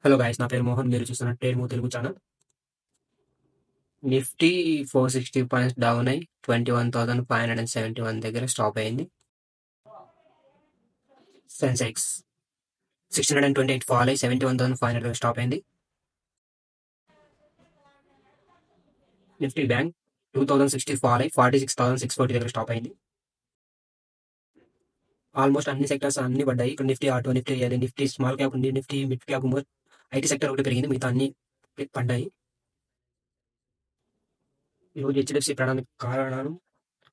Hello guys, నా పేరు మోహన్. మీరు చూస్తున్న trade move Telugu channel. Nifty 460 points down అయి 21,571 దగ్గర స్టాప్ అయింది. సెన్సెక్స్ 628 ఫాల్ అయి 71,500 దగ్గర స్టాప్ అయింది. నిఫ్టీ బ్యాంక్ 2060 ఫాల్ అయి 46,640 దగ్గర స్టాప్ అయింది. ఆల్మోస్ట్ అన్ని సెక్టర్స్ అన్ని పడ్డాయి. ఇక్కడ Nifty auto, Nifty real, Nifty small cap ఉంది, Nifty mid cap, IT sector ఒకటి పెరిగింది, మిగతా అన్ని పడ్డాయి. ఈరోజు హెచ్డిఎఫ్సి ప్రాణానికి కారణాలు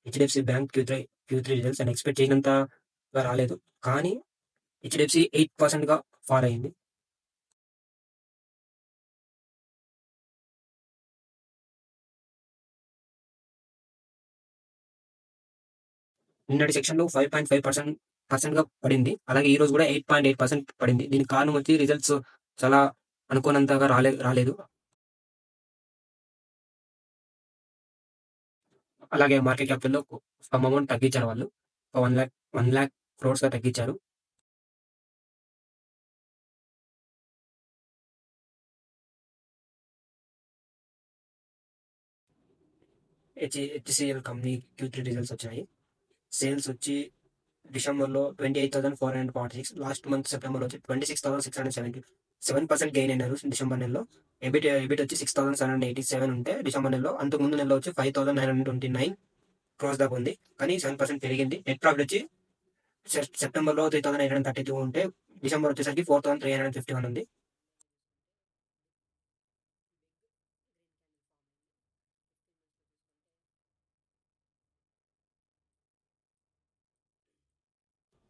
HDFC bank Q3 results and expect చేసినంతగా రాలేదు, కానీ హెచ్డిఎఫ్సి 8% గా ఫాల్ అయింది. నిన్నటి సెక్షన్ లో 5.5% గా పడింది. అలాగే ఈ రోజు కూడా 8.8% పడింది. దీనికి కారణం వచ్చి రిజల్ట్స్ చాలా అనుకోనంతగా రాలేదు. అలాగే మార్కెట్ క్యాపిటల్ లో సమ్ అమౌంట్ తగ్గించారు వాళ్ళు. 1 lakh crores గా తగ్గించారు. హెచ్సిఎల్ కంపెనీ Q3 రిజల్ట్స్ వచ్చినాయి. సేల్స్ వచ్చి డిసెంబర్లో 28,446, లాస్ట్ మంత్ సెప్టెంబర్ వచ్చి 26,670, 7% గెయిన్ అయినారు డిసెంబర్ నెలలో. ఎబిట్ వచ్చి 6,787 ఉంటే డిసెంబర్ నెలలో, అంతకుముందు నెలలో వచ్చి 5,929 క్రోస్ దాకా ఉంది, కానీ 7% పెరిగింది. నెట్ ప్రాఫిట్ వచ్చి సెప్టెంబర్లో 3,832 ఉంటే డిసెంబర్ వచ్చేసరికి 4,351 ఉంది.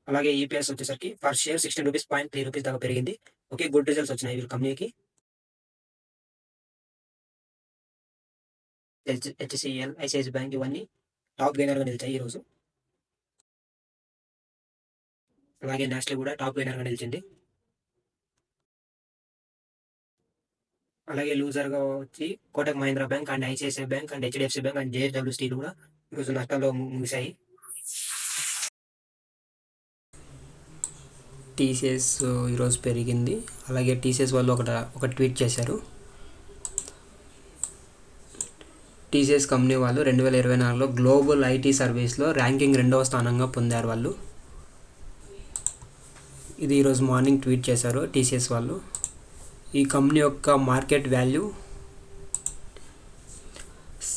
అలాగే ఈపీఎస్ వచ్చేసరికి పర్ షేర్ 16 రూపీస్, 0.3 రూపీస్ దాకా పెరిగింది. ఓకే, గుడ్ రిజల్ట్స్ వచ్చినాయి వీళ్ళ కంపెనీకి. హెచ్సిఎల్, ఐసిఐసిఐ బ్యాంక్ ఇవన్నీ టాప్ గెయినర్ గా నిలిచాయి ఈరోజు. అలాగే నేషనల్ కూడా టాప్ గెయినర్ గా నిలిచింది. అలాగే లూజర్ గా వచ్చి Kotak Mahindra bank and ICICI bank and HDFC bank and JSW steel కూడా ఈరోజు నష్టాల్లో ముగిశాయి. టీసీఎస్ ఈరోజు పెరిగింది. అలాగే టీసీఎస్ వాళ్ళు ఒక ట్వీట్ చేశారు. టీసీఎస్ కంపెనీ వాళ్ళు 2024లో గ్లోబల్ ఐటీ సర్వీస్లో ర్యాంకింగ్ 2వ స్థానంగా పొందారు వాళ్ళు. ఇది ఈరోజు మార్నింగ్ ట్వీట్ చేశారు టీసీఎస్ వాళ్ళు. ఈ కంపెనీ యొక్క మార్కెట్ వాల్యూ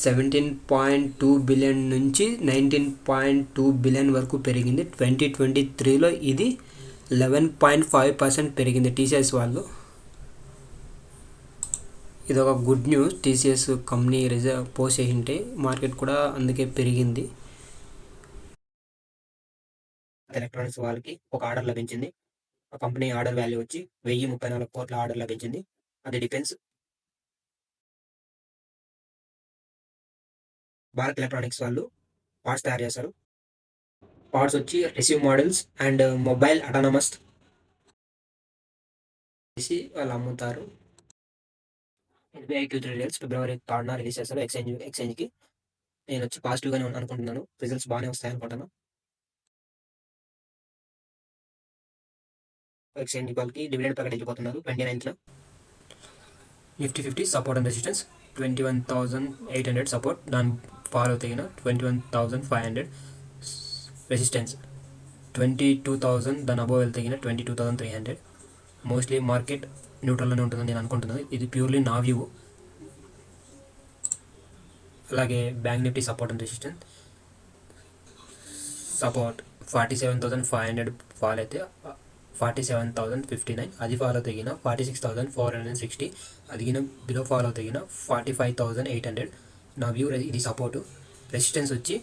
17.2 బిలియన్ నుంచి 19.2 బిలియన్ వరకు పెరిగింది. 2023లో ఇది 11.5% పెరిగింది టీసీఎస్ వాళ్ళు. ఇది ఒక good news. TCS company post చేసింటే మార్కెట్ కూడా అందుకే పెరిగింది. ఎలక్ట్రానిక్స్ వాళ్ళకి ఒక ఆర్డర్ లభించింది. ఆ కంపెనీ ఆర్డర్ వాల్యూ వచ్చి 1,034 కోట్ల ఆర్డర్ లభించింది. అది డిఫెన్స్. భారత్ ఎలక్ట్రానిక్స్ వాళ్ళు పార్ట్స్ తయారు చేస్తారు. పార్ట్స్ వచ్చి receive models and mobile autonomous చేసి వాళ్ళు అమ్ముతారు. ఎస్బీఐ Q3 రిజల్ట్స్ ఫిబ్రవరి 3rd రిలీజ్ చేస్తారు ఎక్స్చేంజ్కి. నేను వచ్చి పాజిటివ్గానే అనుకుంటున్నాను. రిజల్ట్స్ బాగానే వస్తాయి అనుకుంటున్నాను. ఎక్స్చేంజ్ వాళ్ళకి డివిడెండ్ ప్రకటించబోతున్నారు 29th. Nifty 50 support and resistance 21,800 support, దాని ఫాలో తగిన 21,500 రెసిస్టెన్స్, 22,000 దాని అబోవ్ వెళ్తగిన 22,300. మోస్ట్లీ మార్కెట్ న్యూట్రల్లోనే ఉంటుందని నేను అనుకుంటున్నాను. ఇది ప్యూర్లీ నా వ్యూ. అలాగే bank Nifty support and resistance. Support 47,500 fall అయితే 47,059, అది ఫాలో తగిన 46,460, అదిగిన బిలో ఫాలో తగిన 45,800. నా వ్యూ ఇది సపోర్టు. రెసిస్టెన్స్ వచ్చి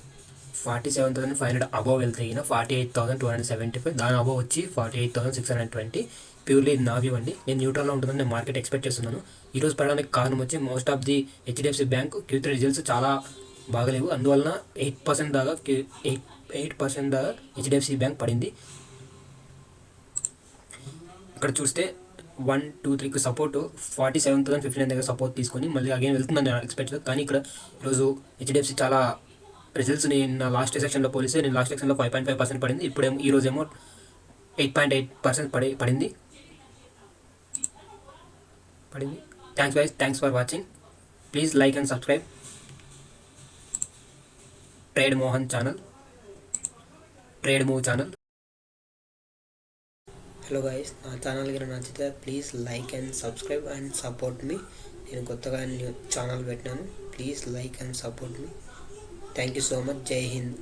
47,500 అబోవ్ వెళ్తగిన 48,275, దాని అబోవ్ వచ్చి 48,620. ప్యూర్లీ నా వ్యూ అండి. నేను న్యూట్రల్లో ఉంటుందని నేను మార్కెట్ ఎక్స్పెక్ట్ చేస్తున్నాను. ఈరోజు పడడానికి కారణం వచ్చి most of the HDFC bank Q3 results చాలా బాగలేవు, అందువలన 8% దాకా హెచ్డిఎఫ్సి బ్యాంక్ పడింది. ఇక్కడ చూస్తే 1, 2, 3కి సపోర్టు 47,059 దగ్గర సపోర్ట్ తీసుకొని మళ్ళీ అగైన్ వెళ్తుందని ఎక్స్పెక్ట్. కానీ ఇక్కడ ఈరోజు హెచ్డిఎఫ్సి చాలా రిజల్ట్స్ నేను లాస్ట్ సెక్షన్లో పోలిస్తే నేను లాస్ట్ సెక్షన్లో 5.5% పడింది. ఇప్పుడేమో ఈరోజేమో 8.8% పడింది. పడింది. Thanks guys, thanks for watching. Please like and subscribe trade Mohan channel, trade move channel. Hello guys, నా ఛానల్ కి నచ్చితే please like and subscribe and support మీ. నేను కొత్తగా ఛానల్ పెట్టినాను. ప్లీజ్ లైక్ అండ్ సపోర్ట్ మీ. Thank you so much. Jai Hind.